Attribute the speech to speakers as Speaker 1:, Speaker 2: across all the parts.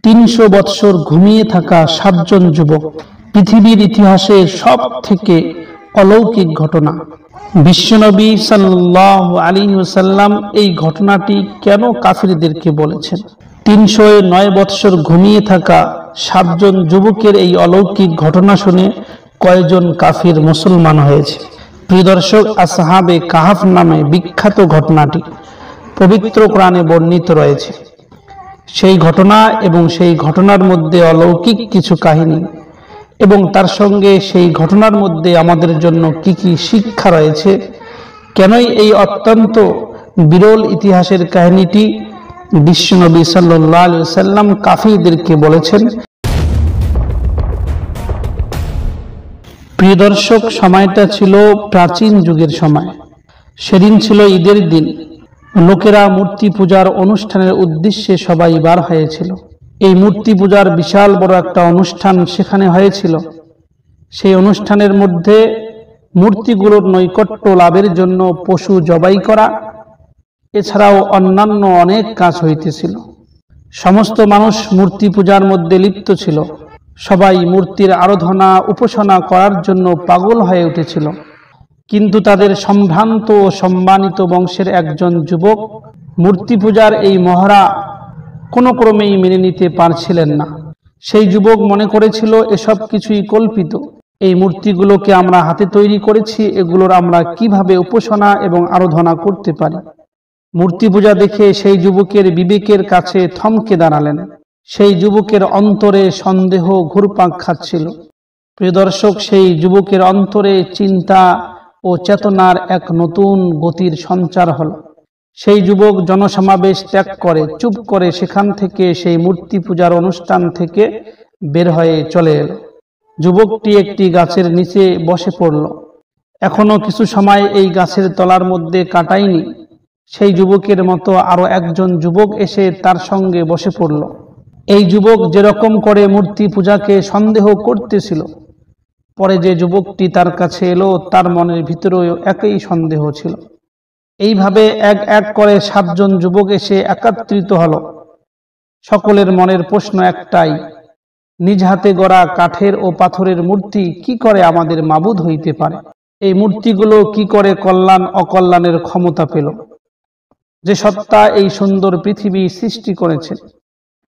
Speaker 1: 300 বৎসর ঘুমিয়ে থাকা 7 জন যুবক, পৃথিবীর ইতিহাসের সব থেকে অলৌকিক ঘটনা। বিশ্বনবী সাল্লাল্লাহু আলাইহি ওয়াসাল্লাম এই ঘটনাটি কেন কাফিরদেরকে বলেছেন? 309 বৎসর ঘুমিয়ে থাকা 7 জন যুবকের এই অলৌকিক ঘটনা শুনে কয়জন কাফির মুসলমান হয়েছে? প্রিয় দর্শক, আসহাবে কাহাফ নামে বিখ্যাত ঘটনাটি পবিত্র কোরআনে বর্ণিত রয়েছে। সেই ঘটনা এবং সেই ঘটনার মধ্যে অলৌকিক কিছু কাহিনী এবং তার সঙ্গে সেই ঘটনার মধ্যে আমাদের জন্য কি কি শিক্ষা রয়েছে, কেনই এই অত্যন্ত বিরল ইতিহাসের কাহিনীটি বিশ্বনবী সাল্লাল্লাহু আলাইহি ওয়াসাল্লাম কাফিরদেরকে বলেছেন। প্রিয় দর্শক, সময়টা ছিল প্রাচীন যুগের সময়। সেদিন ছিল ঈদের দিন। লোকেরা মূর্তি পূজার অনুষ্ঠানের উদ্দেশ্যে সবাই বার হয়েছিল। এই মূর্তি পূজার বিশাল বড় একটা অনুষ্ঠান সেখানে হয়েছিল। সেই অনুষ্ঠানের মধ্যে মূর্তিগুলোর নৈকট্য লাভের জন্য পশু জবাই করা, এছাড়াও অন্যান্য অনেক কাজ হইতেছিল। সমস্ত মানুষ মূর্তি পূজার মধ্যে লিপ্ত ছিল। সবাই মূর্তির আরাধনা উপাসনা করার জন্য পাগল হয়ে উঠেছিল। কিন্তু তাদের সম্ভ্রান্ত ও সম্মানিত বংশের একজন যুবক মূর্তি পূজার এই মহড়া কোনো ক্রমেই মেনে নিতে পারছিলেন না। সেই যুবক মনে করেছিল এসব কিছুই কল্পিত। এই মূর্তিগুলোকে আমরা হাতে তৈরি করেছি, এগুলোর আমরা কিভাবে উপাসনা এবং আরাধনা করতে পারি। মূর্তি পূজা দেখে সেই যুবকের বিবেকের কাছে থমকে দাঁড়ালেন। সেই যুবকের অন্তরে সন্দেহ ঘুরপাক খাচ্ছিল। প্রিয় দর্শক, সেই যুবকের অন্তরে চিন্তা ও চেতনার এক নতুন গতির সঞ্চার হল। সেই যুবক জনসমাবেশ ত্যাগ করে চুপ করে সেখান থেকে সেই মূর্তি পূজার অনুষ্ঠান থেকে বের হয়ে চলে এল। যুবকটি একটি গাছের নিচে বসে পড়ল। এখনো কিছু সময় এই গাছের তলার মধ্যে কাটায়নি। সেই যুবকের মতো আরো একজন যুবক এসে তার সঙ্গে বসে পড়ল। এই যুবক যেরকম করে মূর্তি পূজাকে সন্দেহ করতেছিল, পরে যে যুবকটি তার কাছে এলো তার মনের ভিতরেও একই সন্দেহ ছিল। এইভাবে এক এক করে 7 জন যুবক এসে একত্রিত হলো। সকলের মনের প্রশ্ন একটাই, নিজ হাতে গড়া কাঠের ও পাথরের মূর্তি কি করে আমাদের মাবুদ হইতে পারে? এই মূর্তিগুলো কি করে কল্যাণ অকল্যাণের ক্ষমতা পেল? যে সত্তা এই সুন্দর পৃথিবী সৃষ্টি করেছেন,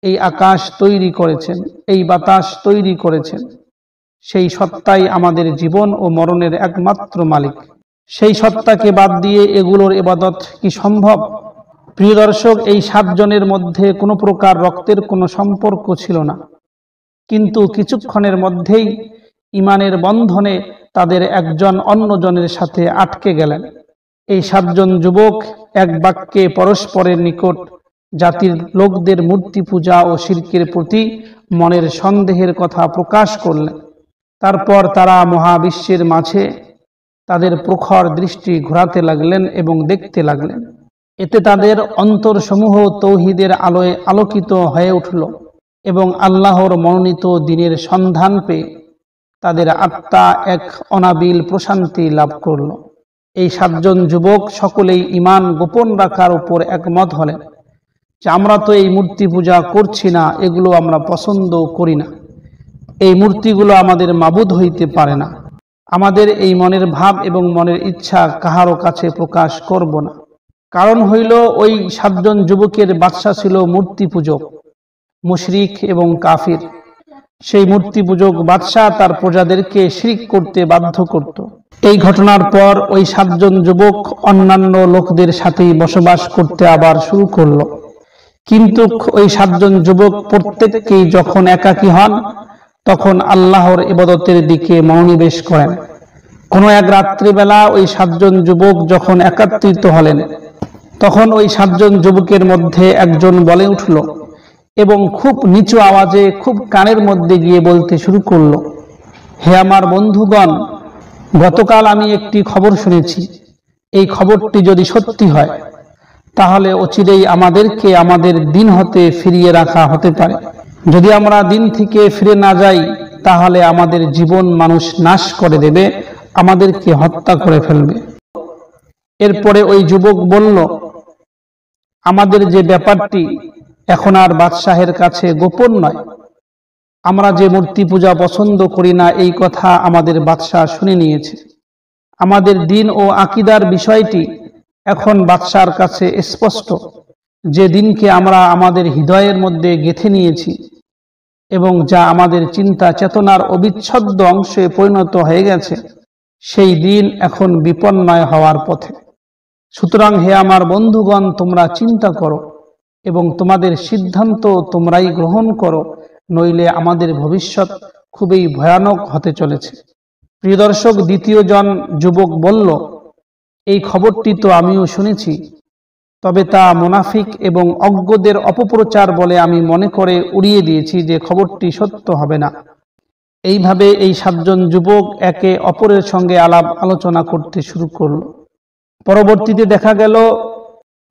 Speaker 1: এই আকাশ তৈরি করেছেন, এই বাতাস তৈরি করেছেন, সেই সত্তাই আমাদের জীবন ও মরণের একমাত্র মালিক। সেই সত্তাকে বাদ দিয়ে এগুলোর ইবাদত কি সম্ভব? প্রিয় দর্শক, এই 7 জনের মধ্যে কোনো প্রকার রক্তের কোনো সম্পর্ক ছিল না, কিন্তু কিছুক্ষণের মধ্যেই ইমানের বন্ধনে তাদের একজন অন্যজনের সাথে আটকে গেলেন। এই 7 জন যুবক এক বাক্যে পরস্পরের নিকট জাতির লোকদের মূর্তি পূজা ও শিরকের প্রতি মনের সন্দেহের কথা প্রকাশ করলেন। তারপর তারা মহাবিশ্বের মাঝে তাদের প্রখর দৃষ্টি ঘোরাতে লাগলেন এবং দেখতে লাগলেন। এতে তাদের অন্তরসমূহ তৌহিদের আলোয় আলোকিত হয়ে উঠল এবং আল্লাহর মনোনীত দ্বীনের সন্ধান পেয়ে তাদের আত্মা এক অনাবিল প্রশান্তি লাভ করল। এই 7 জন যুবক সকলেই ঈমান গোপন রাখার উপর একমত হলেন যে আমরা তো এই মূর্তি পূজা করছি না, এগুলো আমরা পছন্দ করি না, এই মূর্তিগুলো আমাদের মাবুদ হইতে পারে না। আমাদের এই মনের ভাব এবং মনের ইচ্ছা কাহারও কাছে প্রকাশ করব না। কারণ হইল ওই 7 জন যুবকের বাদশা ছিল মূর্তি পূজক, মুশরিক এবং কাফির। সেই মূর্তি পূজক বাদশা তার প্রজাদেরকে শিরক করতে বাধ্য করত। এই ঘটনার পর ওই 7 জন যুবক অন্যান্য লোকদের সাথেই বসবাস করতে আবার শুরু করলো। কিন্তু ওই 7 জন যুবক প্রত্যেককেই যখন একাকী হন তখন আল্লাহর ইবাদতের দিকে মনোনিবেশ করেন। কোনো এক রাত্রিবেলা ওই 7 জন যুবক যখন একত্রিত হলেন, তখন ওই 7 জন যুবকের মধ্যে একজন বলে উঠল এবং খুব নিচু আওয়াজে খুব কানের মধ্যে গিয়ে বলতে শুরু করলো, হে আমার বন্ধুগণ, গতকাল আমি একটি খবর শুনেছি। এই খবরটি যদি সত্যি হয় তাহলে অচিরেই আমাদেরকে আমাদের দিন হতে ফিরিয়ে রাখা হতে পারে। যদি আমরা দিন থেকে ফিরে না যাই তাহলে আমাদের জীবন মানুষ নাশ করে দেবে, আমাদেরকে হত্যা করে ফেলবে। এরপরে ওই যুবক বলল, আমাদের যে ব্যাপারটি এখন আর বাদশাহের কাছে গোপন নয়। আমরা যে মূর্তি পূজা পছন্দ করি না এই কথা আমাদের বাদশাহ শুনে নিয়েছে। আমাদের দিন ও আকীদার বিষয়টি এখন বাদশার কাছে স্পষ্ট। যে দিনকে আমরা আমাদের হৃদয়ের মধ্যে গেঁথে নিয়েছি এবং যা আমাদের চিন্তা চেতনার অবিচ্ছেদ্য অংশে পরিণত হয়ে গেছে, সেই দিন এখন বিপর্যয় হওয়ার পথে। সুতরাং হে আমার বন্ধুগণ, তোমরা চিন্তা করো এবং তোমাদের সিদ্ধান্ত তোমরাই গ্রহণ করো, নইলে আমাদের ভবিষ্যৎ খুবই ভয়ানক হতে চলেছে। প্রিয় দর্শক, দ্বিতীয় জন যুবক বলল, এই খবরটি তো আমিও শুনেছি, তবে তা মুনাফিক এবং অজ্ঞদের অপপ্রচার বলে আমি মনে করে উড়িয়ে দিয়েছি যে খবরটি সত্য হবে না। এইভাবে এই 7 জন যুবক একে অপরের সঙ্গে আলাপ আলোচনা করতে শুরু করল। পরবর্তীতে দেখা গেল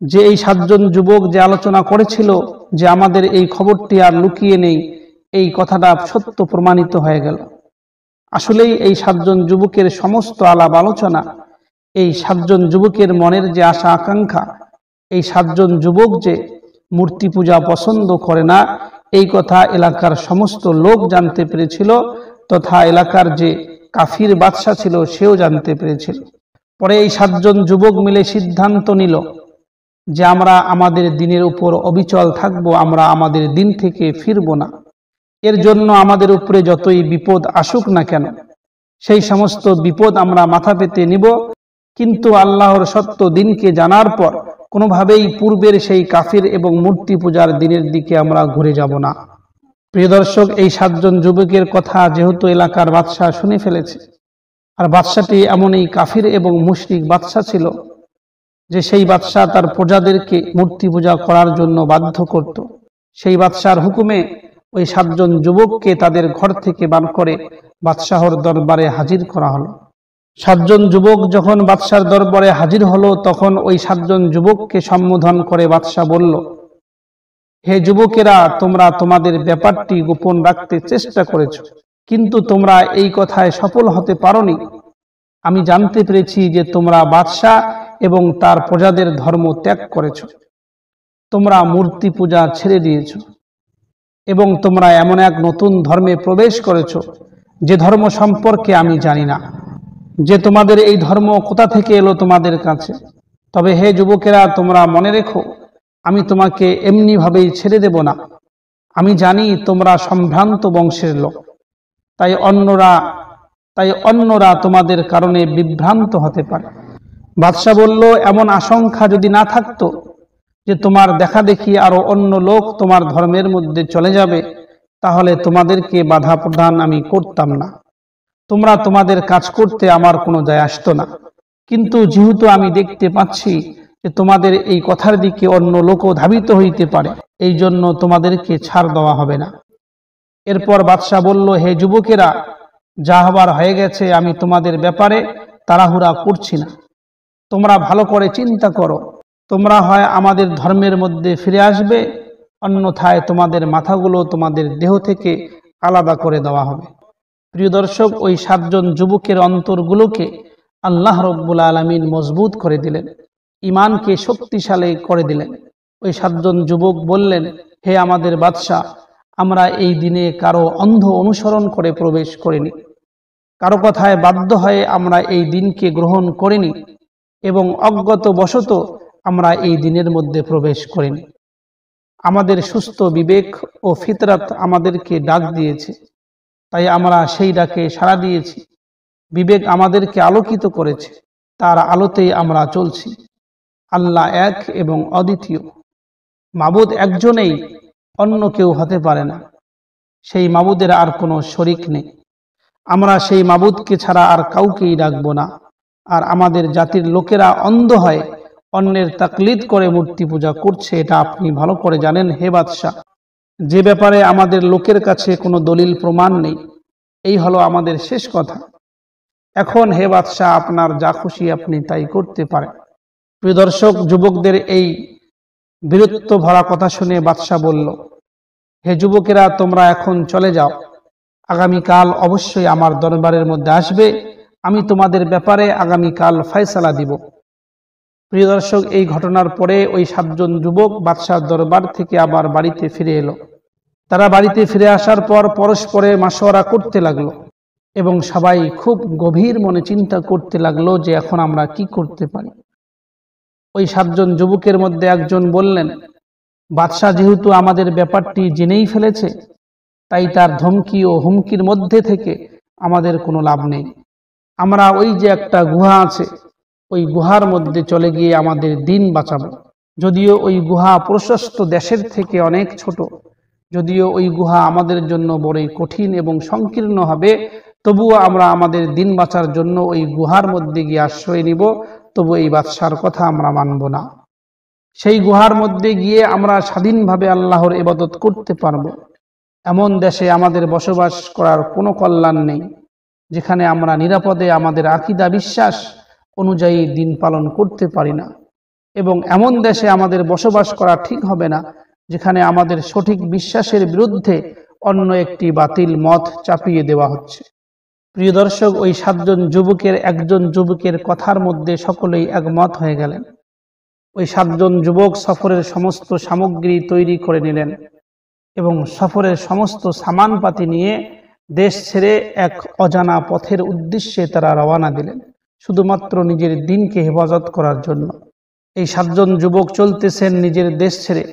Speaker 1: যে এই 7 জন যুবক যে আলোচনা করেছিল যে আমাদের এই খবরটি আর লুকিয়ে নেই, এই কথাটা সত্য প্রমাণিত হয়ে গেল। আসলেই এই 7 জন যুবকের সমস্ত আলাপ আলোচনা, এই 7 জন যুবকের মনের যে আশা আকাঙ্ক্ষা, এই 7 জন যুবক যে মূর্তি পূজা পছন্দ করে না, এই কথা এলাকার সমস্ত লোক জানতে পেরেছিল, তথা এলাকার যে কাফির বাদশা ছিল সেও জানতে পেরেছিল। পরে এই 7 জন যুবক মিলে সিদ্ধান্ত নিল যে আমরা আমাদের দিনের উপর অবিচল থাকব, আমরা আমাদের দিন থেকে ফিরব না। এর জন্য আমাদের উপরে যতই বিপদ আসুক না কেন, সেই সমস্ত বিপদ আমরা মাথা পেতে নিব, কিন্তু আল্লাহর সত্য দিনকে জানার পর কোনোভাবেই পূর্বের সেই কাফির এবং মূর্তি পূজার দিনের দিকে আমরা ঘুরে যাব না। প্রিয় দর্শক, এই 7 জন যুবকের কথা যেহেতু এলাকার বাদশাহ শুনে ফেলেছে, আর বাদশাটি এমন এই কাফির এবং মুশরিক বাদশাহ ছিল যে সেই বাদশাহ তার প্রজাদেরকে মূর্তি পূজা করার জন্য বাধ্য করত। সেই বাদশার হুকুমে ওই 7 জন যুবককে তাদের ঘর থেকে বার করে বাদশাহর দরবারে হাজির করা হলো। 7 জন যুবক যখন বাদশার দরবারে হাজির হলো, তখন ওই 7 জন যুবককে সম্বোধন করে বাদশাহ বলল, হে যুবকেরা, তোমরা তোমাদের ব্যাপারটি গোপন রাখতে চেষ্টা করেছ, কিন্তু তোমরা এই কথায় সফল হতে পারোনি। আমি জানতে পেরেছি যে তোমরা বাদশাহ এবং তার প্রজাদের ধর্ম ত্যাগ করেছ, তোমরা মূর্তি পূজা ছেড়ে দিয়েছ এবং তোমরা এমন এক নতুন ধর্মে প্রবেশ করেছ যে ধর্ম সম্পর্কে আমি জানি না, যে তোমাদের এই ধর্ম কোথা থেকে এলো তোমাদের কাছে। তবে হে যুবকেরা, তোমরা মনে রেখো, আমি তোমাকে এমনিভাবেই ছেড়ে দেব না। আমি জানি তোমরা সম্ভ্রান্ত বংশের লোক, তাই অন্যরা তোমাদের কারণে বিভ্রান্ত হতে পারে। বাদশাহ বলল, এমন আশঙ্কা যদি না থাকতো যে তোমার দেখা দেখি আরো অন্য লোক তোমার ধর্মের মধ্যে চলে যাবে, তাহলে তোমাদেরকে বাধা প্রদান আমি করতাম না। তোমরা তোমাদের কাজ করতে আমার কোনো যায় আসতো না। কিন্তু যেহেতু আমি দেখতে পাচ্ছি যে তোমাদের এই কথার দিকে অন্য লোকও ধাবিত হইতে পারে, এই জন্য তোমাদেরকে ছাড় দেওয়া হবে না। এরপর বাদশাহ বলল, হে যুবকেরা, যা হবার হয়ে গেছে, আমি তোমাদের ব্যাপারে তাড়াহুড়া করছি না। তোমরা ভালো করে চিন্তা করো, তোমরা হয় আমাদের ধর্মের মধ্যে ফিরে আসবে, অন্যথায় তোমাদের মাথাগুলো তোমাদের দেহ থেকে আলাদা করে দেওয়া হবে। প্রিয় দর্শক, ওই 7 জন যুবকের অন্তরগুলোকে আল্লাহ রব্বুল আলামিন মজবুত করে দিলেন, ঈমানকে শক্তিশালী করে দিলেন। ওই 7 জন যুবক বললেন, হে আমাদের বাদশাহ, আমরা এই দিনে কারো অন্ধ অনুসরণ করে প্রবেশ করিনি, কারো কথায় বাধ্য হয়ে আমরা এই দিনকে গ্রহণ করিনি এবং অজ্ঞত বশত আমরা এই দিনের মধ্যে প্রবেশ করিনি। আমাদের সুস্থ বিবেক ও ফিতরাত আমাদেরকে ডাক দিয়েছে, তাই আমরা সেই ডাকে সাড়া দিয়েছি। বিবেক আমাদেরকে আলোকিত করেছে, তার আলোতেই আমরা চলছি। আল্লাহ এক এবং অদ্বিতীয়, মাবুদ একজনেই, অন্য কেউ হতে পারে না। সেই মাবুদের আর কোনো শরিক নেই। আমরা সেই মাবুদকে ছাড়া আর কাউকেই ডাকব না। আর আমাদের জাতির লোকেরা অন্ধ হয় অন্যের তাকলিদ করে মূর্তি পূজা করছে, এটা আপনি ভালো করে জানেন হে বাদশাহ, যে ব্যাপারে আমাদের লোকের কাছে কোনো দলিল প্রমাণ নেই। এই হলো আমাদের শেষ কথা। এখন হে বাদশাহ, আপনার যা খুশি আপনি তাই করতে পারেন। প্রিয় দর্শক, যুবকদের এই বীরত্ব ভরা কথা শুনে বাদশাহ বলল, হে যুবকেরা, তোমরা এখন চলে যাও। আগামীকাল অবশ্যই আমার দরবারের মধ্যে আসবে, আমি তোমাদের ব্যাপারে আগামীকাল ফয়সালা দিব। প্রিয় দর্শক, এই ঘটনার পরে ওই 7 জন যুবক বাদশার দরবার থেকে আবার বাড়িতে ফিরে এলো। তারা বাড়িতে ফিরে আসার পর পরস্পরে মাশওয়ারা করতে লাগলো এবং সবাই খুব গভীর মনে চিন্তা করতে লাগলো যে এখন আমরা কি করতে পারি। ওই 7 জন যুবকের মধ্যে একজন বললেন, বাদশা যেহেতু আমাদের ব্যাপারটি জেনেই ফেলেছে, তাই তার ধমকি ও হুমকির মধ্যে থেকে আমাদের কোনো লাভ নেই। আমরা ওই যে একটা গুহা আছে, ওই গুহার মধ্যে চলে গিয়ে আমাদের দিন বাঁচাবো। যদিও ওই গুহা প্রশস্ত দেশের থেকে অনেক ছোট, যদিও ওই গুহা আমাদের জন্য বড়ই কঠিন এবং সংকীর্ণ হবে, তবুও আমরা আমাদের দিন বাঁচার জন্য ওই গুহার মধ্যে গিয়ে আশ্রয় নিব। তবু এই বাদশার কথা আমরা মানব না। সেই গুহার মধ্যে গিয়ে আমরা স্বাধীনভাবে আল্লাহর ইবাদত করতে পারবো। এমন দেশে আমাদের বসবাস করার কোনো কল্যাণ নেই, যেখানে আমরা নিরাপদে আমাদের আকীদা বিশ্বাস অনুযায়ী দিন পালন করতে পারি না। এবং এমন দেশে আমাদের বসবাস করা ঠিক হবে না, যেখানে আমাদের সঠিক বিশ্বাসের বিরুদ্ধে অন্য একটি বাতিল মত চাপিয়ে দেওয়া হচ্ছে। প্রিয় দর্শক, ওই 7 জন যুবকের একজন যুবকের কথার মধ্যে সকলেই একমত হয়ে গেলেন। ওই 7 জন যুবক সফরের সমস্ত সামগ্রী তৈরি করে নিলেন এবং সফরের সমস্ত সামানপাতি নিয়ে দেশ ছেড়ে এক অজানা পথের উদ্দেশ্যে তারা রওনা দিলেন, শুধুমাত্র নিজের দিনকে হেফাজত করার জন্য। এই 7 জন যুবক চলতেছেন নিজের দেশ ছেড়ে।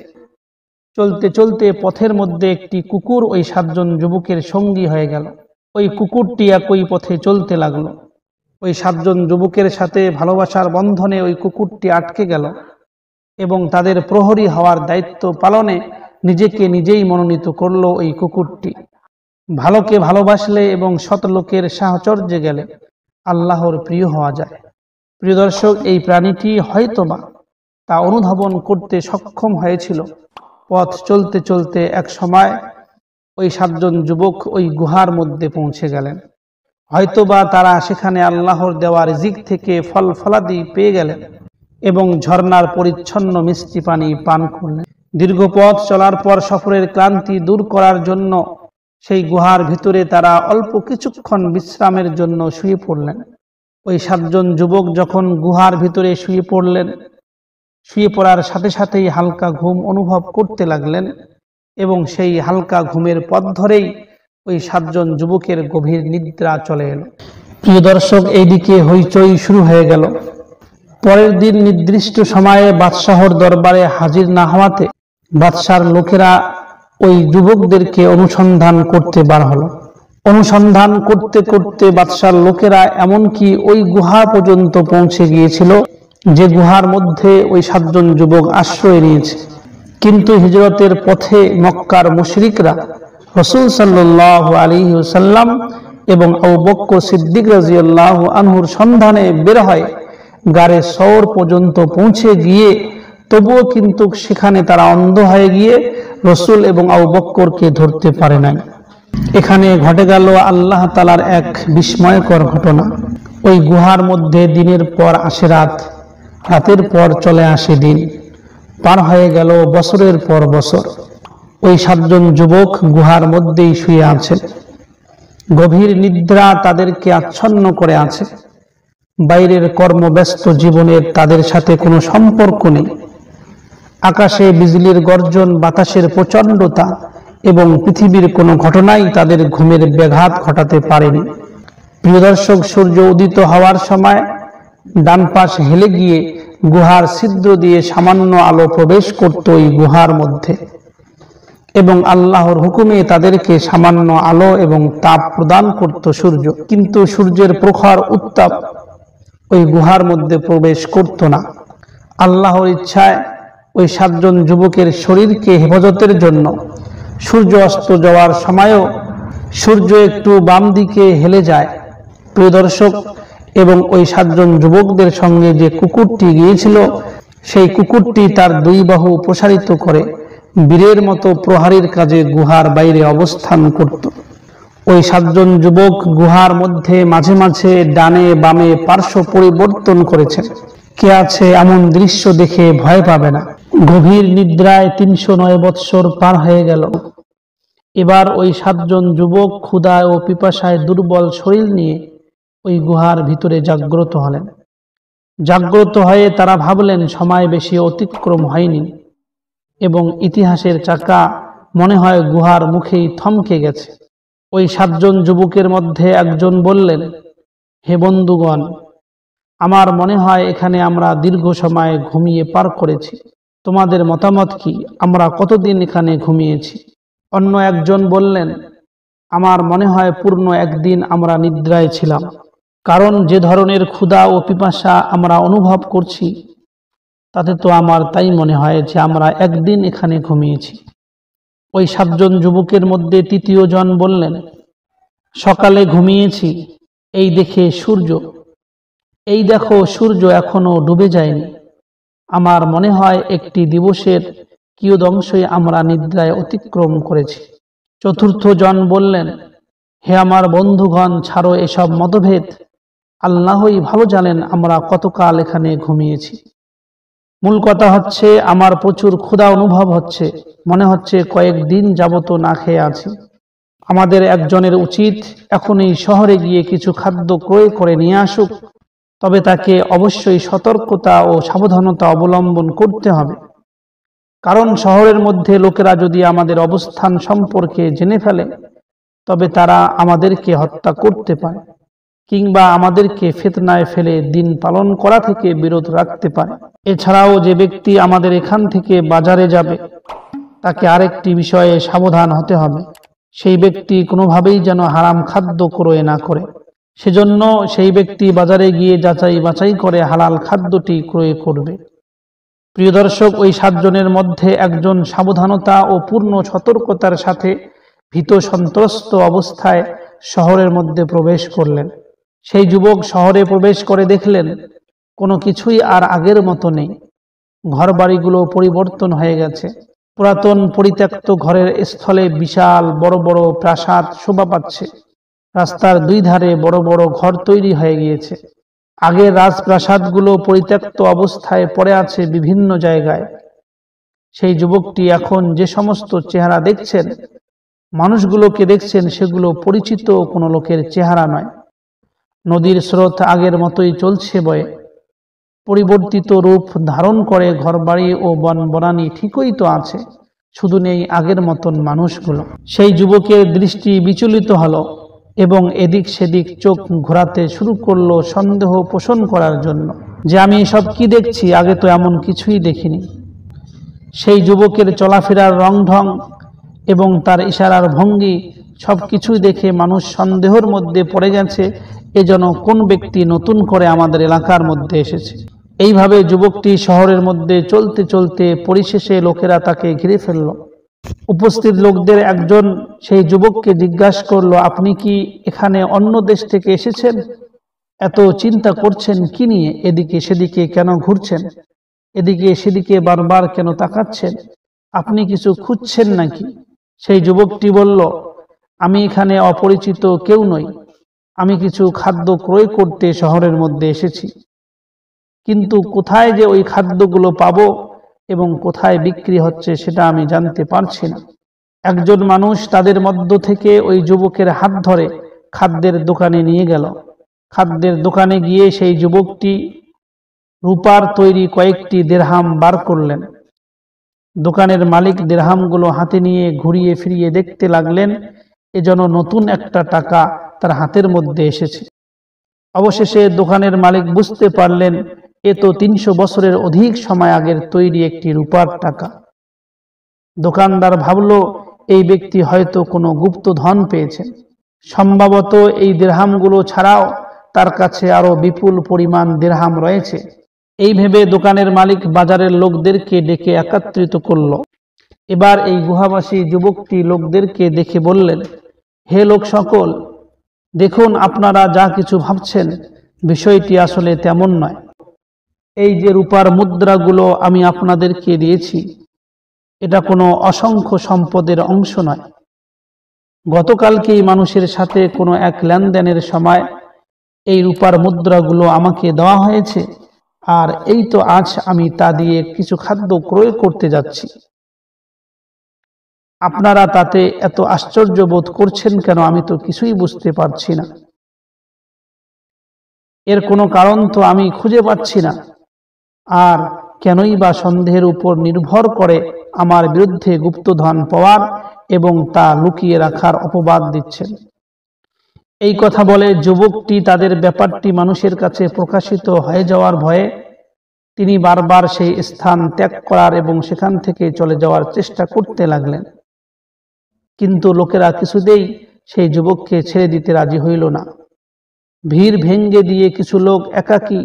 Speaker 1: চলতে চলতে পথের মধ্যে একটি কুকুর ওই 7 জন যুবকের সঙ্গী হয়ে গেল। ওই কুকুরটি একই পথে চলতে লাগলো। ওই 7 জন যুবকের সাথে ভালোবাসার বন্ধনে ওই কুকুরটি আটকে গেল এবং তাদের প্রহরী হওয়ার দায়িত্ব পালনে নিজেকে নিজেই মনোনীত করলো। ওই কুকুরটি ভালোকে ভালোবাসলে এবং সৎ লোকের সাহচর্যে গেলে আল্লাহর প্রিয় হওয়া যায়। প্রিয় দর্শক, এই প্রাণীটি হয়তোবা তা অনুধাবন করতে সক্ষম হয়েছিল। পথ চলতে চলতে এক সময় ওই 7 জন যুবক ওই গুহার মধ্যে পৌঁছে গেলেন। হয়তোবা তারা সেখানে আল্লাহর দেওয়া রিজিক থেকে ফল ফলাদি পেয়ে গেলেন এবং ঝর্ণার পরিচ্ছন্ন মিষ্টি পানি পান করলেন। দীর্ঘ পথ চলার পর সফরের ক্লান্তি দূর করার জন্য সেই গুহার ভিতরে তারা অল্প কিছুক্ষণ বিশ্রামের জন্য শুয়ে পড়লেন। ওই 7 জন যুবক যখন গুহার ভিতরে শুয়ে পড়লেন, শুয়ে পড়ার সাথে সাথেই হালকা ঘুম অনুভব করতে লাগলেন এবং সেই হালকা ঘুমের পথ ধরেই ওই 7 জন যুবকের গভীর নিদ্রা চলে এলো। প্রিয় দর্শক, এইদিকে হইচই শুরু হয়ে গেল। পরের দিন নির্দিষ্ট সময়ে বাদশাহর দরবারে হাজির না হওয়াতে বাদশার লোকেরা ওই যুবকদেরকে অনুসন্ধান করতে বার হলো। অনুসন্ধান করতে করতে বাদশার লোকেরা এমনকি ওই গুহা পর্যন্ত পৌঁছে গিয়েছিল যে গুহার মধ্যে ওই 7 জন যুবক আশ্রয় নিয়েছে। কিন্তু হিজরতের পথে মক্কার মুশরিকরা রাসূল সাল্লাল্লাহু আলাইহি ওয়াসাল্লাম এবং আবু বকর সিদ্দিক রাদিয়াল্লাহু আনহুর সন্ধানে বের হয় গারে সওর পর্যন্ত পৌঁছে গিয়ে তবুও কিন্তু সেখানে তারা অন্ধ হয়ে গিয়ে রাসূল এবং আবু বকরকে ধরতে পারে নাই। এখানে ঘটে গেল আল্লাহ তাআলার এক বিস্ময়কর ঘটনা। ওই গুহার মধ্যে দিনের পর আসে রাত, রাতের পর চলে আসে দিন, পার হয়ে গেল বছরের পর বছর। ওই 7 জন যুবক গুহার মধ্যেই শুয়ে আছেন। গভীর নিদ্রা তাদেরকে আচ্ছন্ন করে আছে। বাইরের কর্মব্যস্ত জীবনের তাদের সাথে কোনো সম্পর্ক নেই। আকাশে বিজলির গর্জন, বাতাসের প্রচণ্ডতা এবং পৃথিবীর কোনো ঘটনাই তাদের ঘুমের ব্যাঘাত ঘটাতে পারেনি। প্রিয় দর্শক, সূর্য উদিত হওয়ার সময় ডান পাশ হেলে গিয়ে গুহার ছিদ্র দিয়ে সামান্য আলো প্রবেশ করত ওই গুহার মধ্যে এবং আল্লাহর হুকুমে তাদেরকে সামান্য আলো এবং তাপ প্রদান করত সূর্য। কিন্তু সূর্যের প্রখর উত্তাপ ওই গুহার মধ্যে প্রবেশ করত না। আল্লাহর ইচ্ছায় ওই 7 জন যুবকের শরীরকে হেফাজতের জন্য সূর্য অস্ত যাওয়ার সময়ও সূর্য একটু বাম দিকে হেলে যায়। প্রিয় দর্শক, এবং ওই 7 জন যুবকদের সঙ্গে যে কুকুরটি গিয়েছিল, সেই কুকুরটি তার 2 বাহু প্রসারিত করে বীরের মতো প্রহারীর কাজে গুহার বাইরে অবস্থান করত। ওই 7 জন যুবক গুহার মধ্যে মাঝে মাঝে ডানে বামে পার্শ্ব পরিবর্তন করেছেন। কে আছে এমন দৃশ্য দেখে ভয় পাবে না। গভীর নিদ্রায় 309 বৎসর পার হয়ে গেল। এবার ওই 7 জন যুবক ক্ষুধা ও পিপাসায় দুর্বল শরীর নিয়ে ওই গুহার ভিতরে জাগ্রত হলেন। জাগ্রত হয়ে তারা ভাবলেন সময় বেশি অতিক্রম হয়নি এবং ইতিহাসের চাকা মনে হয় গুহার মুখেই থমকে গেছে। ওই 7 জন যুবকের মধ্যে একজন বললেন, হে বন্ধুগণ, আমার মনে হয় এখানে আমরা দীর্ঘ সময় ঘুমিয়ে পার করেছি। তোমাদের মতামত কি? আমরা কতদিন এখানে ঘুমিয়েছি? অন্য একজন বললেন, আমার মনে হয় পূর্ণ একদিন আমরা নিদ্রায় ছিলাম, কারণ যে ধরনের ক্ষুধা ও পিপাসা আমরা অনুভব করছি তাতে তো আমার তাই মনে হয় যে আমরা একদিন এখানে ঘুমিয়েছি। ওই 7 জন যুবকের মধ্যে তৃতীয় জন বললেন, সকালে ঘুমিয়েছি, এই দেখো সূর্য এখনো ডুবে যায়নি। আমার মনে হয় একটি দিবসের কিয়দংশই আমরা নিদ্রায় অতিক্রম করেছি। চতুর্থ জন বললেন, হে আমার বন্ধুগণ, ছাড়ো এসব মতভেদ, আল্লাহই ভালো জানেন আমরা কতকাল এখানে ঘুমিয়েছি। মূল কথা হচ্ছে আমার প্রচুর ক্ষুধা অনুভব হচ্ছে, মনে হচ্ছে কয়েকদিন যাবত না খেয়ে আছি। আমাদের একজনের উচিত এখন এই শহরে গিয়ে কিছু খাদ্য ক্রয় করে নিয়ে আসুক, তবে তাকে অবশ্যই সতর্কতা ও সাবধানতা অবলম্বন করতে হবে, কারণ শহরের মধ্যে লোকেরা যদি আমাদের অবস্থান সম্পর্কে জেনে ফেলে তবে তারা আমাদেরকে হত্যা করতে পারে কিংবা আমাদেরকে ফিতনায় ফেলে দিন পালন করা থেকে বিরত রাখতে পারে। এছাড়াও যে ব্যক্তি আমাদের এখান থেকে বাজারে যাবে তাকে আরেকটি বিষয়ে সাবধান হতে হবে, সেই ব্যক্তি কোনোভাবেই যেন হারাম খাদ্য ক্রয় না করে। সেজন্য সেই ব্যক্তি বাজারে গিয়ে যাচাই বাছাই করে হালাল খাদ্যটি ক্রয় করবে। প্রিয় দর্শক, ওই 7 জনের মধ্যে একজন সাবধানতা ও পূর্ণ সতর্কতার সাথে ভীত সন্ত্রস্ত অবস্থায় শহরের মধ্যে প্রবেশ করলেন। সেই যুবক শহরে প্রবেশ করে দেখলেন কোনো কিছুই আর আগের মতো নেই। ঘরবাড়িগুলো পরিবর্তন হয়ে গেছে। পুরাতন পরিত্যক্ত ঘরের স্থলে বিশাল বড় বড় প্রাসাদ শোভা পাচ্ছে। রাস্তার 2 ধারে বড় বড় ঘর তৈরি হয়ে গিয়েছে। আগের রাজপ্রাসাদগুলো পরিত্যক্ত অবস্থায় পড়ে আছে বিভিন্ন জায়গায়। সেই যুবকটি এখন যে সমস্ত চেহারা দেখছেন, মানুষগুলোকে দেখছেন, সেগুলো পরিচিত কোনো লোকের চেহারা নয়। নদীর স্রোত আগের মতোই চলছে বয়ে, পরিবর্তিত রূপ ধারণ করে ঘরবাড়ি ও বনবনানী ঠিকই তো আছে, শুধু নেই আগের মতন মানুষগুলো। সেই যুবকের দৃষ্টি বিচলিত হলো এবং এদিক সেদিক চোখ ঘোরাতে শুরু করলো সন্দেহ পোষণ করার জন্য যে আমি এসব কি দেখছি, আগে তো এমন কিছুই দেখিনি। সেই যুবকের চলাফেরার রংঢং এবং তার ইশারার ভঙ্গি সবকিছুই দেখে মানুষ সন্দেহের মধ্যে পড়ে গেছে এ যেন কোন ব্যক্তি নতুন করে আমাদের এলাকার মধ্যে এসেছে। এইভাবে যুবকটি শহরের মধ্যে চলতে চলতে পরিশেষে লোকেরা তাকে ঘিরে ফেলল। উপস্থিত লোকদের একজন সেই যুবককে জিজ্ঞাসা করলো, আপনি কি এখানে অন্য দেশ থেকে এসেছেন? এত চিন্তা করছেন কি নিয়ে? এদিকে সেদিকে কেন ঘুরছেন? এদিকে সেদিকে বারবার কেন তাকাচ্ছেন? আপনি কিছু খুঁজছেন নাকি? সেই যুবকটি বলল, আমি এখানে অপরিচিত কেউ নই, আমি কিছু খাদ্য ক্রয় করতে শহরের মধ্যে এসেছি, কিন্তু কোথায় যে ওই খাদ্যগুলো পাবো এবং কোথায় বিক্রি হচ্ছে সেটা আমি জানতে পারছি না। একজন মানুষ তাদের মধ্য থেকে ওই যুবকের হাত ধরে খাদ্যের দোকানে নিয়ে গেল। খাদ্যের দোকানে গিয়ে সেই যুবকটি রূপার তৈরি কয়েকটি দিরহাম বার করলেন। দোকানের মালিক দিরহামগুলো হাতে নিয়ে ঘুরিয়ে ফিরিয়ে দেখতে লাগলেন, এ যেন নতুন একটা টাকা তার হাতের মধ্যে এসেছে। অবশেষে দোকানের মালিক বুঝতে পারলেন এ তো 300 বছরের অধিক সময় আগের তৈরি একটি রূপার টাকা। দোকানদার ভাবল এই ব্যক্তি হয়তো কোনো গুপ্ত ধন পেয়েছেন, সম্ভবত এই দিরহামগুলো ছাড়াও তার কাছে আরো বিপুল পরিমাণ দিরহাম রয়েছে। এই ভেবে দোকানের মালিক বাজারের লোকদেরকে ডেকে একত্রিত করল। এবার এই গুহাবাসী যুবকটি লোকদেরকে দেখে বললেন, হে লোক সকল, দেখুন আপনারা যা কিছু ভাবছেন বিষয়টি আসলে তেমন নয়। এই যে রূপার মুদ্রাগুলো আমি আপনাদেরকে দিয়েছি এটা কোনো অসংখ্য সম্পদের অংশ নয়। গতকালকেই মানুষের সাথে কোনো এক লেনদেনের সময় এই রূপার মুদ্রাগুলো আমাকে দেওয়া হয়েছে, আর এই তো আজ আমি তা দিয়ে কিছু খাদ্য ক্রয় করতে যাচ্ছি। আপনারা তাতে এত আশ্চর্য বোধ করছেন কেন? আমি তো কিছুই বুঝতে পারছি না। এর কোনো কারণ তো আমি খুঁজে পাচ্ছি না, আর কেনই বা সন্দেহের উপর নির্ভর করে আমার বিরুদ্ধে গুপ্তধন পাওয়ার এবং তা লুকিয়ে রাখার অপবাদ দিচ্ছেন। এই কথা বলে যুবকটি তাদের ব্যাপারটি মানুষের কাছে প্রকাশিত হয়ে যাওয়ার ভয়ে তিনি বারবার সেই স্থান ত্যাগ করার এবং সেখান থেকে চলে যাওয়ার চেষ্টা করতে লাগলেন। কিন্তু লোকেরা কিছুতেই সেই যুবককে ছেড়ে দিতে রাজি হইল না। ভিড় ভেঙ্গে দিয়ে কিছু লোক একাকী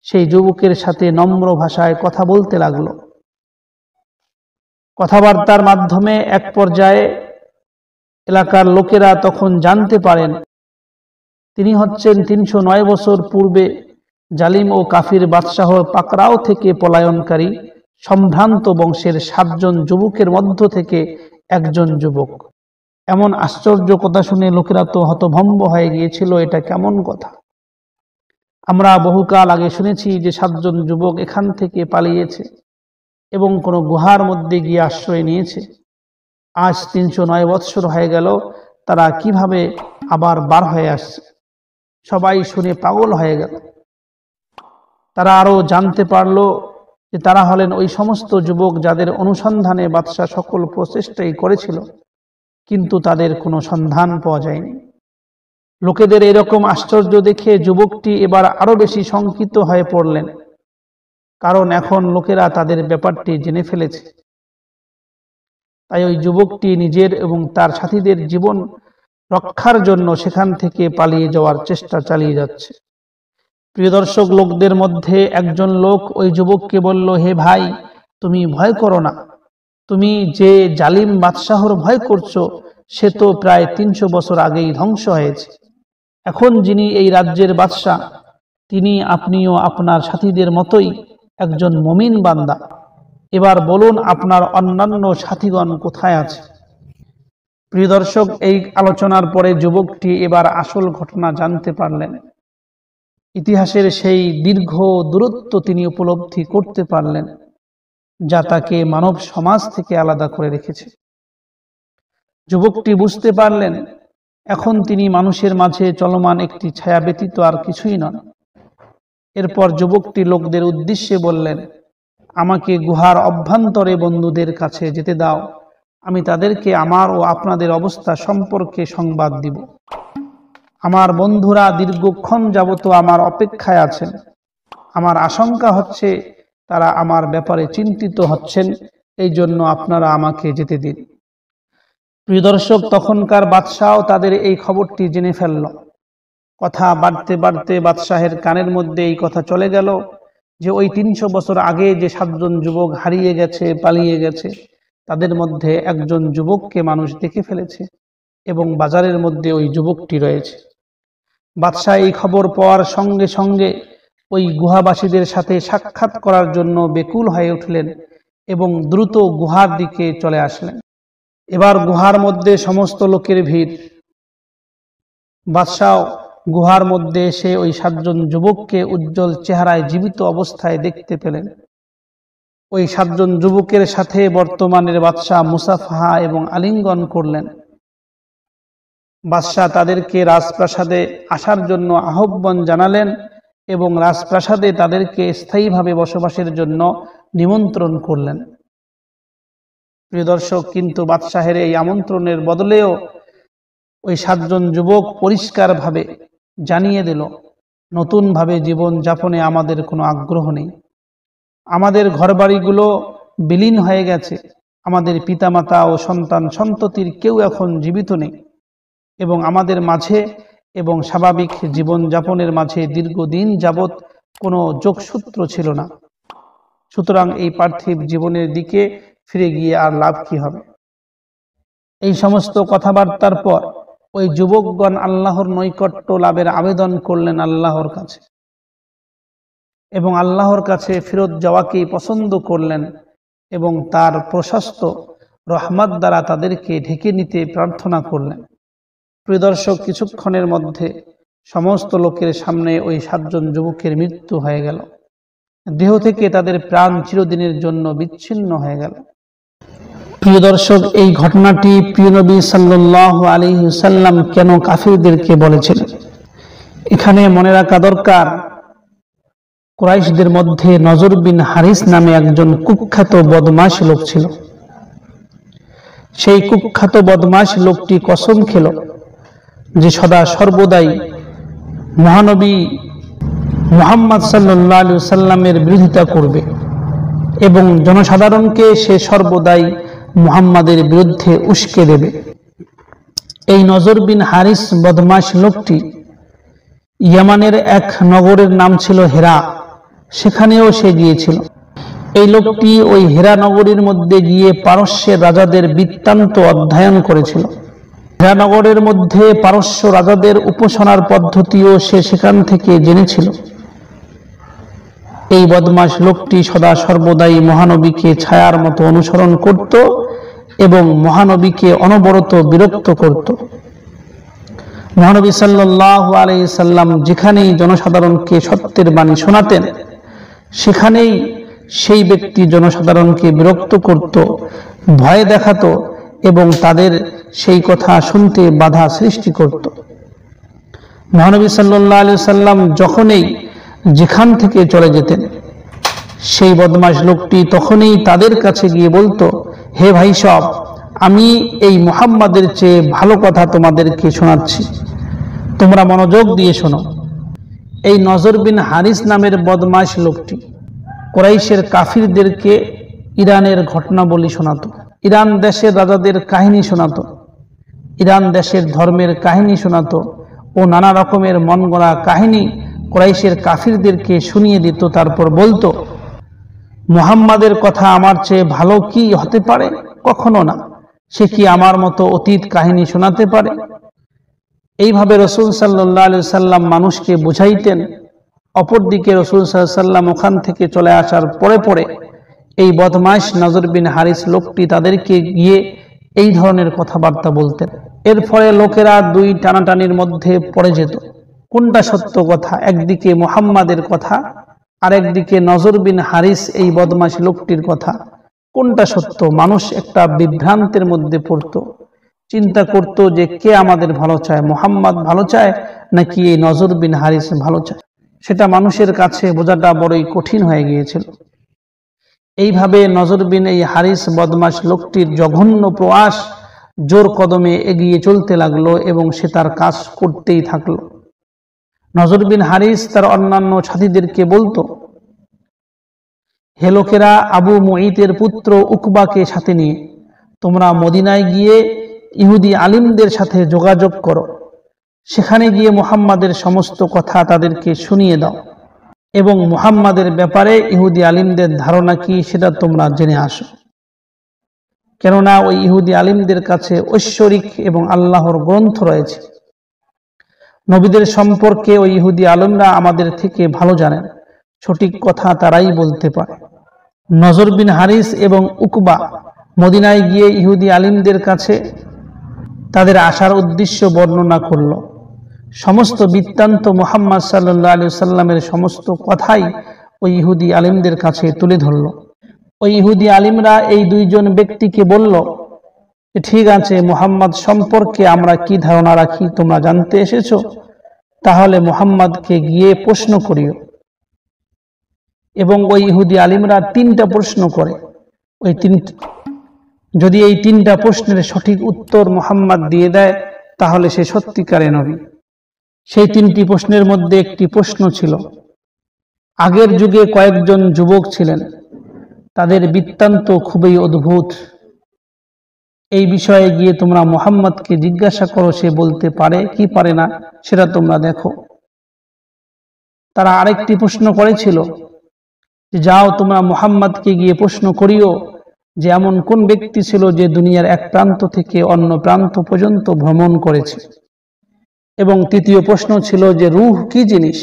Speaker 1: সেই যুবকের সাথে নম্র ভাষায় কথা বলতে লাগলো। কথাবার্তার মাধ্যমে এক পর্যায়ে এলাকার লোকেরা তখন জানতে পারেন তিনি হচ্ছেন 309 বছর পূর্বে জালিম ও কাফির বাদশাহ পাকরাও থেকে পলায়নকারী সম্ভ্রান্ত বংশের 7 জন যুবকের মধ্য থেকে একজন যুবক। এমন আশ্চর্য কথা শুনে লোকেরা তো হতভম্ব হয়ে গিয়েছিল। এটা কেমন কথা? আমরা বহুকাল আগে শুনেছি যে 7 জন যুবক এখান থেকে পালিয়েছে এবং কোনো গুহার মধ্যে গিয়ে আশ্রয় নিয়েছে। আজ 309 বৎসর হয়ে গেল, তারা কিভাবে আবার বার হয়ে আসছে? সবাই শুনে পাগল হয়ে গেল। তারা আরো জানতে পারল যে তারা হলেন ওই সমস্ত যুবক যাদের অনুসন্ধানে বাদশাহ সকল প্রচেষ্টাই করেছিল, কিন্তু তাদের কোনো সন্ধান পাওয়া যায়নি। লোকেদের এরকম আশ্চর্য দেখে যুবকটি এবার আরো বেশি শঙ্কিত হয়ে পড়লেন, কারণ এখন লোকেরা তাদের ব্যাপারটি জেনে ফেলেছে। তাই ওই যুবকটি নিজের এবং তার সাথীদের জীবন রক্ষার জন্য সেখান থেকে পালিয়ে যাওয়ার চেষ্টা চালিয়ে যাচ্ছে। প্রিয় দর্শক, লোকদের মধ্যে একজন লোক ওই যুবককে বলল, হে ভাই, তুমি ভয় করো না। তুমি যে জালিম বাদশাহর ভয় করছো, সে তো প্রায় 300 বছর আগেই ধ্বংস হয়েছে। এখন যিনি এই রাজ্যের বাদশাহ, তিনি আপনিও আপনার সাথীদের মতোই একজন মুমিন বান্দা। এবার বলুন, আপনার অন্যান্য সাথীগণ কোথায় আছে? প্রিয় দর্শক, এই আলোচনার পরে যুবকটি এবার আসল ঘটনা জানতে পারলেন। ইতিহাসের সেই দীর্ঘ দূরত্ব তিনি উপলব্ধি করতে পারলেন, যা তাকে মানব সমাজ থেকে আলাদা করে রেখেছে। যুবকটি বুঝতে পারলেন এখন তিনি মানুষের মাঝে চলমান একটি ছায়া ব্যতীত আর কিছুই নন। এরপর যুবকটি লোকদের উদ্দেশ্যে বললেন, আমাকে গুহার অভ্যন্তরে বন্ধুদের কাছে যেতে দাও, আমি তাদেরকে আমার ও আপনাদের অবস্থা সম্পর্কে সংবাদ দিব। আমার বন্ধুরা দীর্ঘক্ষণ যাবত আমার অপেক্ষায় আছেন। আমার আশঙ্কা হচ্ছে তারা আমার ব্যাপারে চিন্তিত হচ্ছেন, এই জন্য আপনারা আমাকে যেতে দিন। প্রিয় দর্শক, তখনকার বাদশাহ তাদের এই খবরটি জেনে ফেলল। কথা বাড়তে বাড়তে বাদশাহের কানের মধ্যে এই কথা চলে গেল যে ওই 300 বছর আগে যে 7 জন যুবক হারিয়ে গেছে, পালিয়ে গেছে, তাদের মধ্যে একজন যুবককে মানুষ দেখে ফেলেছে এবং বাজারের মধ্যে ওই যুবকটি রয়েছে। বাদশাহ এই খবর পাওয়ার সঙ্গে সঙ্গে ওই গুহাবাসীদের সাথে সাক্ষাৎ করার জন্য বেকুল হয়ে উঠলেন এবং দ্রুত গুহার দিকে চলে আসলেন। এবার গুহার মধ্যে সমস্ত লোকের ভিড়। বাদশাহ গুহার মধ্যে এসে ওই 7 জন যুবককে উজ্জ্বল চেহারায় জীবিত অবস্থায় দেখতে পেলেন। ওই 7 জন যুবকের সাথে বর্তমানের বাদশাহ মুসাফাহা এবং আলিঙ্গন করলেন। বাদশাহ তাদেরকে রাজপ্রাসাদে আসার জন্য আহ্বান জানালেন এবং রাজপ্রাসাদে তাদেরকে স্থায়ীভাবে বসবাসের জন্য নিমন্ত্রণ করলেন। প্রিয় দর্শক, কিন্তু বাদশাহের এই আমন্ত্রণের বদলেও ওই 7 জন যুবক পরিষ্কারভাবে জানিয়ে দিল, নতুনভাবে জীবন যাপনে আমাদের কোনো আগ্রহ নেই। আমাদের ঘরবাড়িগুলো বিলীন হয়ে গেছে। আমাদের পিতামাতা ও সন্তান সন্ততির কেউ এখন জীবিত নেই এবং আমাদের মাঝে এবং স্বাভাবিক জীবন যাপনের মাঝে দীর্ঘদিন যাবৎ কোনো যোগসূত্র ছিল না। সুতরাং এই পার্থিব জীবনের দিকে ফিরে গিয়ে আর লাভ কি হবে? এই সমস্ত কথাবার্তার পর ওই যুবকগণ আল্লাহর নৈকট্য লাভের আবেদন করলেন আল্লাহর কাছে এবং আল্লাহর কাছে ফেরত যাওয়াকেই পছন্দ করলেন এবং তার প্রশস্ত রহমত দ্বারা তাদেরকে ঢেকে নিতে প্রার্থনা করলেন। প্রিয় দর্শক, কিছুক্ষণের মধ্যে সমস্ত লোকের সামনে ওই 7 জন যুবকের মৃত্যু হয়ে গেল। দেহ থেকে তাদের প্রাণ চিরদিনের জন্য বিচ্ছিন্ন হয়ে গেল। প্রিয় দর্শক, এই ঘটনাটি প্রিয় নবী সাল্লাল্লাহু আলাইহি ওয়াসাল্লাম কেন কাফিরদেরকে বলেছিলেন? এখানে মনে রাখা দরকার কুরাইশদের মধ্যে নজর বিন হারিস নামে একজন কুখ্যাত বদমাশ লোক ছিল। সেই কুখ্যাত বদমাশ লোকটি কসম খেল যে সদা সর্বদাই মহানবী মুহাম্মদ সাল্লাল্লাহু আলাইহি ওয়াসাল্লামের বিরোধিতা করবে এবং জনসাধারণকে সে সর্বদাই মুহাম্মাদের বিরুদ্ধে উস্কে দেবে। এই নজর বিন হারিস বদমাশ লোকটি ইয়ামানের এক নগরের নাম ছিল হেরা, সেখানেও সে গিয়েছিল। এই লোকটি ওই হেরা নগরীর মধ্যে গিয়ে পারস্যের রাজাদের বৃত্তান্ত অধ্যয়ন করেছিল। হেরা নগরের মধ্যে পারস্য রাজাদের উপাসনার পদ্ধতিও সে সেখান থেকে জেনেছিল। এই বদমাশ লোকটি সদা সর্বদাই মহানবীকে ছায়ার মতো অনুসরণ করত এবং মহানবীকে অনবরত বিরক্ত করত। মহানবী সাল্লাল্লাহু আলাইহি সাল্লাম যেখানেই জনসাধারণকে সত্যের বাণী শোনাতেন, সেখানেই সেই ব্যক্তি জনসাধারণকে বিরক্ত করত, ভয় দেখাতো এবং তাদের সেই কথা শুনতে বাধা সৃষ্টি করত। মহানবী সাল্লাল্লাহু আলাইহি সাল্লাম যখনই যেখান থেকে চলে যেতেন, সেই বদমাশ লোকটি তখনই তাদের কাছে গিয়ে বলতো, হে ভাই সব, আমি এই মুহাম্মাদের চেয়ে ভালো কথা তোমাদেরকে শোনাচ্ছি, তোমরা মনোযোগ দিয়ে শোনো। এই নজর বিন হারিস নামের বদমাশ লোকটি কুরাইশের কাফিরদেরকে ইরানের ঘটনাবলী শোনাতো, ইরান দেশের রাজাদের কাহিনী শোনাতো, ইরান দেশের ধর্মের কাহিনী শোনাতো ও নানা রকমের মন গড়া কাহিনী কুরাইশের কাফিরদেরকে শুনিয়ে দিত। তারপর বলতো, মুহাম্মাদের কথা আমার চেয়ে ভালো কি হতে পারে? কখনো না। সে কি আমার মতো অতীত কাহিনী শোনাতে পারে? এইভাবে রাসূল সাল্লাল্লাহু আলাইহি সাল্লাম মানুষকে বুঝাইতেন। অপরদিকে রাসূল সাল্লাল্লাহু আলাইহি সাল্লাম ওখান থেকে চলে আসার পরে পরে এই বদমাশ নজর বিন হারিস লোকটি তাদেরকে গিয়ে এই ধরনের কথাবার্তা বলতেন। এর ফলে লোকেরা দুই টানাটানির মধ্যে পড়ে যেত। কোনটা সত্য কথা? একদিকে মুহাম্মাদের কথা, আর একদিকে নজর বিন হারিস এই বদমাশ লোকটির কথা। কোনটা সত্য? মানুষ একটা বিভ্রান্তের মধ্যে পড়ত, চিন্তা করত যে কে আমাদের ভালো চায়, মুহাম্মদ ভালো চায় নাকি এই নজর বিন হারিস ভালো চায়। সেটা মানুষের কাছে বোঝাটা বড়ই কঠিন হয়ে গিয়েছিল। এইভাবে নজর বিন এই হারিস বদমাশ লোকটির জঘন্য প্রয়াস জোর কদমে এগিয়ে চলতে লাগলো এবং সে তার কাজ করতেই থাকলো। নজর বিন হারিস তার অন্যান্য সাথীদেরকে বলতো, হে লোকেরা, আবু মুঈতের পুত্র উকবাকে সাথে নিয়ে তোমরা মদিনায় গিয়ে ইহুদি আলিমদের সাথে যোগাযোগ করো, সেখানে গিয়ে মুহাম্মাদের সমস্ত কথা তাদেরকে শুনিয়ে দাও এবং মুহাম্মাদের ব্যাপারে ইহুদি আলিমদের ধারণা কি সেটা তোমরা জেনে আসো। কেননা ওই ইহুদি আলিমদের কাছে ঐশ্বরিক এবং আল্লাহর গ্রন্থ রয়েছে। নবীদের সম্পর্কে ওই ইহুদি আলিমরা আমাদের থেকে ভালো জানেন, সঠিক কথা তারাই বলতে পারে। নজর বিন হারিস এবং উকবা মদিনায় গিয়ে ইহুদি আলিমদের কাছে তাদের আসার উদ্দেশ্য বর্ণনা করল। সমস্ত বৃত্তান্ত মুহাম্মদ সাল্লাল্লাহু আলাইহি সাল্লামের সমস্ত কথাই ওই ইহুদি আলিমদের কাছে তুলে ধরল। ওই ইহুদি আলিমরা এই দুইজন ব্যক্তিকে বলল, ঠিক আছে, মুহাম্মদ সম্পর্কে আমরা কি ধারণা রাখি তোমরা জানতে এসেছো, তাহলে মুহাম্মদকে গিয়ে প্রশ্ন করিও। এবং ওই ইহুদি আলিমরা তিনটা প্রশ্ন করে। যদি এই তিনটা প্রশ্নের সঠিক উত্তর মুহাম্মদ দিয়ে দেয় তাহলে সে সত্যিকারের নবী। সেই তিনটি প্রশ্নের মধ্যে একটি প্রশ্ন ছিল, আগের যুগে কয়েকজন যুবক ছিলেন, তাদের বৃত্তান্ত খুবই অদ্ভুত, এই বিষয়ে গিয়ে তোমরা মুহাম্মদকে জিজ্ঞাসা করো, সে বলতে পারে কি পারে না সেটা তোমরা দেখো। তারা আরেকটি প্রশ্ন করেছিল যে যাও তোমরা মুহাম্মদকে গিয়ে প্রশ্ন করিও যে এমন কোন ব্যক্তি ছিল যে দুনিয়ার এক প্রান্ত থেকে অন্য প্রান্ত পর্যন্ত ভ্রমণ করেছে। এবং তৃতীয় প্রশ্ন ছিল যে রূহ কি জিনিস,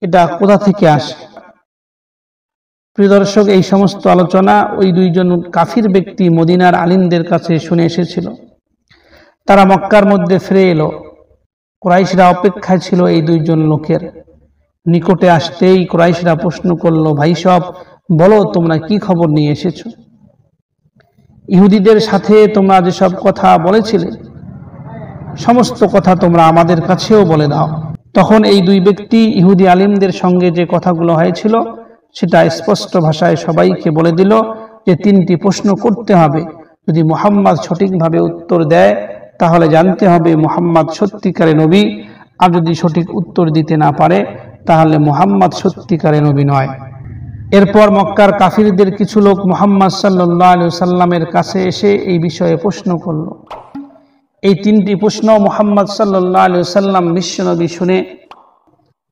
Speaker 1: এটা কোথা থেকে আসে। প্রিয় দর্শক, এই সমস্ত আলোচনা ওই দুইজন কাফির ব্যক্তি মদিনার আলিমদের কাছে শুনে এসেছিল। তারা মক্কার মধ্যে ফিরে এলো। কুরাইশরা অপেক্ষায় ছিল এই দুইজন লোকের। নিকটে আসতেই কুরাইশরা প্রশ্ন করলো, ভাই সব, বলো তোমরা কি খবর নিয়ে এসেছো? ইহুদিদের সাথে তোমরা যেসব কথা বলেছিলে সমস্ত কথা তোমরা আমাদের কাছেও বলে দাও। তখন এই দুই ব্যক্তি ইহুদি আলিমদের সঙ্গে যে কথাগুলো হয়েছিল সেটা স্পষ্ট ভাষায় সবাইকে বলে দিল যে 3টি প্রশ্ন করতে হবে। যদি মুহাম্মদ সঠিকভাবে উত্তর দেয় তাহলে জানতে হবে মুহাম্মদ সত্যিকারের নবী, আর যদি সঠিক উত্তর দিতে না পারে তাহলে মুহাম্মদ সত্যিকারের নবী নয়। এরপর মক্কার কাফিরদের কিছু লোক মুহাম্মদ সাল্লাল্লাহু আলাইহি ওয়াসাল্লামের কাছে এসে এই বিষয়ে প্রশ্ন করল। এই 3টি প্রশ্ন মুহাম্মদ সাল্লাল্লাহু আলাইহি ওয়াসাল্লাম বিশ্বনবী শুনে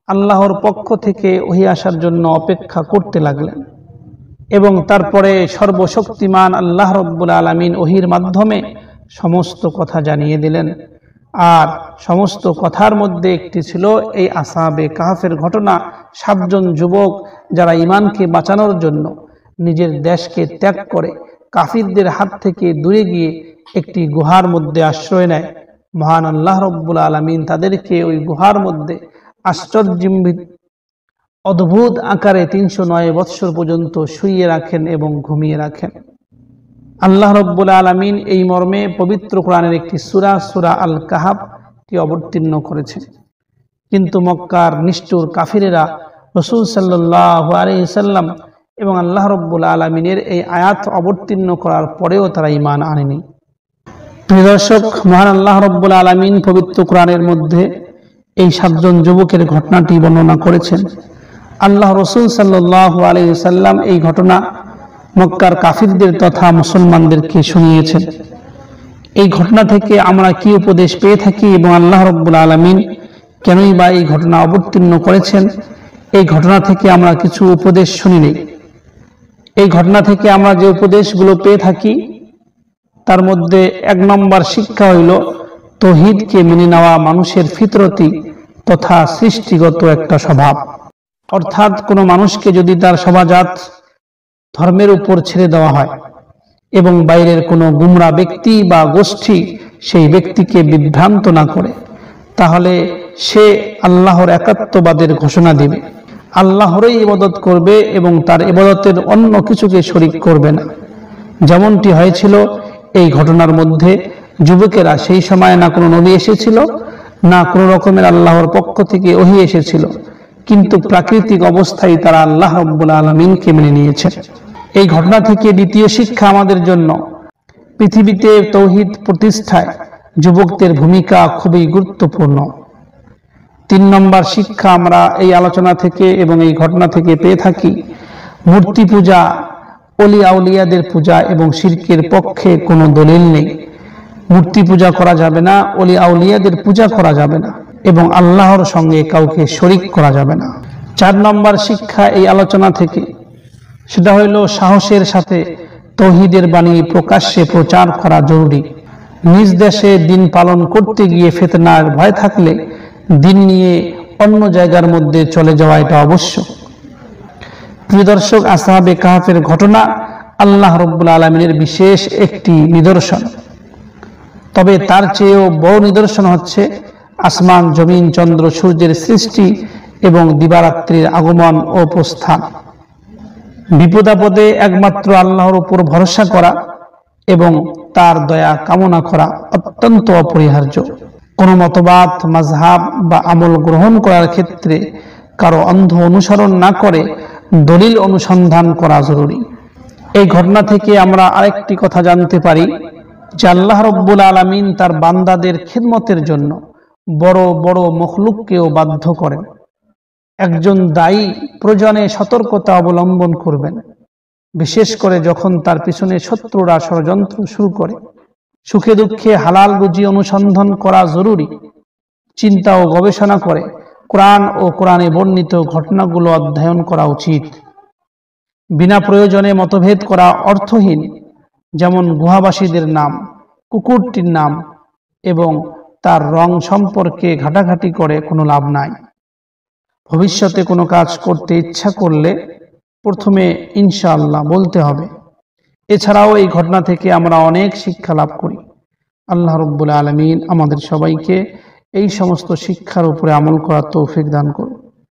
Speaker 1: আল্লাহর পক্ষ থেকে ওহী আসার জন্য অপেক্ষা করতে লাগলেন এবং তারপরে সর্বশক্তিমান আল্লাহ রাব্বুল আলামিন ওহীর মাধ্যমে সমস্ত কথা জানিয়ে দিলেন। আর সমস্ত কথার মধ্যে একটি ছিল এই আসহাবে কাহফের ঘটনা। 7 জন যুবক যারা ঈমানকে বাঁচানোর জন্য নিজের দেশকে ত্যাগ করে কাফিরদের হাত থেকে দূরে গিয়ে একটি গুহার মধ্যে আশ্রয় নেয়। মহান আল্লাহ রাব্বুল আলামিন তাদেরকে ওই গুহার মধ্যে আশ্চর্যজনক অদ্ভুত আকারে 309 বৎসর পর্যন্ত শুইয়ে রাখেন এবং ঘুমিয়ে রাখেন। আল্লাহ রাব্বুল আলামিন এই মর্মে পবিত্র কোরআনের একটি সূরা সূরা আল কাহফটি অবতীর্ণ করেছেন। কিন্তু মক্কার নিষ্ঠুর কাফিরেরা রাসূল সাল্লাল্লাহু আলাইহি সাল্লাম এবং আল্লাহ রাব্বুল আলামিনের এই আয়াত অবতীর্ণ করার পরেও তারা ঈমান আনেনি। প্রিয় দর্শক, মহান আল্লাহ রাব্বুল আলামিন পবিত্র কোরআনের মধ্যে এই 7 জন যুবকের ঘটনাটি বর্ণনা করেছেন। আল্লাহ রাসূল সাল্লাল্লাহু আলাইহি সাল্লাম এই ঘটনা মক্কার কাফিরদের তথা মুসলমানদেরকে শুনিয়েছেন। এই ঘটনা থেকে আমরা কি উপদেশ পেয়ে থাকি এবং আল্লাহ রাব্বুল আলামিন কেনই বা এই ঘটনা অবতীর্ণ করেছেন, এই ঘটনা থেকে আমরা কিছু উপদেশ শুনি নেই। এই ঘটনা থেকে আমরা যে উপদেশগুলো পেয়ে থাকি তার মধ্যে 1 নম্বর শিক্ষা হইল তাওহীদকে মেনে নেওয়া মানুষের ফিতরতি তথা সৃষ্টিগত একটা স্বভাব। অর্থাৎ কোনো মানুষকে যদি তার সবাজাত ধর্মের উপর ছেড়ে দেওয়া হয় এবং বাইরের কোনো গুমরা ব্যক্তি বা গোষ্ঠী সেই ব্যক্তিকে বিভ্রান্ত না করে, তাহলে সে আল্লাহর একাত্মবাদের ঘোষণা দিবে, আল্লাহরই ইবাদত করবে এবং তার ইবাদতের অন্য কিছুকে শরীক করবে না। যেমনটি হয়েছিল এই ঘটনার মধ্যে, যুবকেরা সেই সময় না কোনো নবী এসেছিল, না কোনো রকমের আল্লাহর পক্ষ থেকে ওহী এসেছিল, কিন্তু প্রাকৃতিক অবস্থায় তারা আল্লাহ রাব্বুল আলামিনকে মেনে নিয়েছে। এই ঘটনা থেকে দ্বিতীয় শিক্ষা আমাদের জন্য, পৃথিবীতে তাওহীদ প্রতিষ্ঠায় যুবকদের ভূমিকা খুবই গুরুত্বপূর্ণ। 3 নম্বর শিক্ষা আমরা এই আলোচনা থেকে এবং এই ঘটনা থেকে পেয়ে থাকি, মূর্তি পূজা, ওলি আউলিয়াদের পূজা এবং শিরকের পক্ষে কোনো দলিল নেই। মূর্তি পূজা করা যাবে না, ওলি আউলিয়াদের পূজা করা যাবে না এবং আল্লাহর সঙ্গে কাউকে শরীক করা যাবে না। 4 নম্বর শিক্ষা এই আলোচনা থেকে, সেটা হইল সাহসের সাথে তাওহীদের বাণী প্রকাশ্যে প্রচার করা জরুরি। নিজ দেশে দিন পালন করতে গিয়ে ফিতনার ভয় থাকলে দিন নিয়ে অন্য জায়গার মধ্যে চলে যাওয়া এটা আবশ্যক। প্রিয় দর্শক, আসহাবে কাহফের ঘটনা আল্লাহ রাব্বুল আলামিনের বিশেষ একটি নিদর্শন। তবে তার চেয়েও বড় নিদর্শন হচ্ছে আসমান, জমিন, চন্দ্র, সূর্যের সৃষ্টি এবং দিবারাত্রির আগমন ও প্রস্থান। বিপদাপদে একমাত্র আল্লাহর উপর ভরসা করা এবং তার দয়া কামনা করা অত্যন্ত অপরিহার্য। কোনো মতবাদ, মাযহাব বা আমল গ্রহণ করার ক্ষেত্রে কারো অন্ধ অনুসরণ না করে দলিল অনুসন্ধান করা জরুরি। এই ঘটনা থেকে আমরা আরেকটি কথা জানতে পারি যে আল্লাহ রাব্বুল আলামিন তার বান্দাদের খিদমতের জন্য বড় বড় মখলুককেও বাধ্য করেন। একজন দায়ী প্রয়োজনে সতর্কতা অবলম্বন করবেন, বিশেষ করে যখন তার পিছনে শত্রুরা ষড়যন্ত্র শুরু করে। সুখে দুঃখে হালাল রুজি অনুসন্ধান করা জরুরি। চিন্তা ও গবেষণা করে কোরআন ও কোরআনে বর্ণিত ঘটনাগুলো অধ্যয়ন করা উচিত। বিনা প্রয়োজনে মতভেদ করা অর্থহীন, যেমন গুহাবাসীদের নাম, কুকুরটির নাম এবং তার রং সম্পর্কে ঘাটাঘাটি করে কোনো লাভ নাই। ভবিষ্যতে কোনো কাজ করতে ইচ্ছা করলে প্রথমে ইনশাআল্লাহ বলতে হবে। এছাড়াও এই ঘটনা থেকে আমরা অনেক শিক্ষা লাভ করি। আল্লাহ রাব্বুল আলামিন আমাদের সবাইকে এই সমস্ত শিক্ষার উপরে আমল করার তৌফিক দান করুন।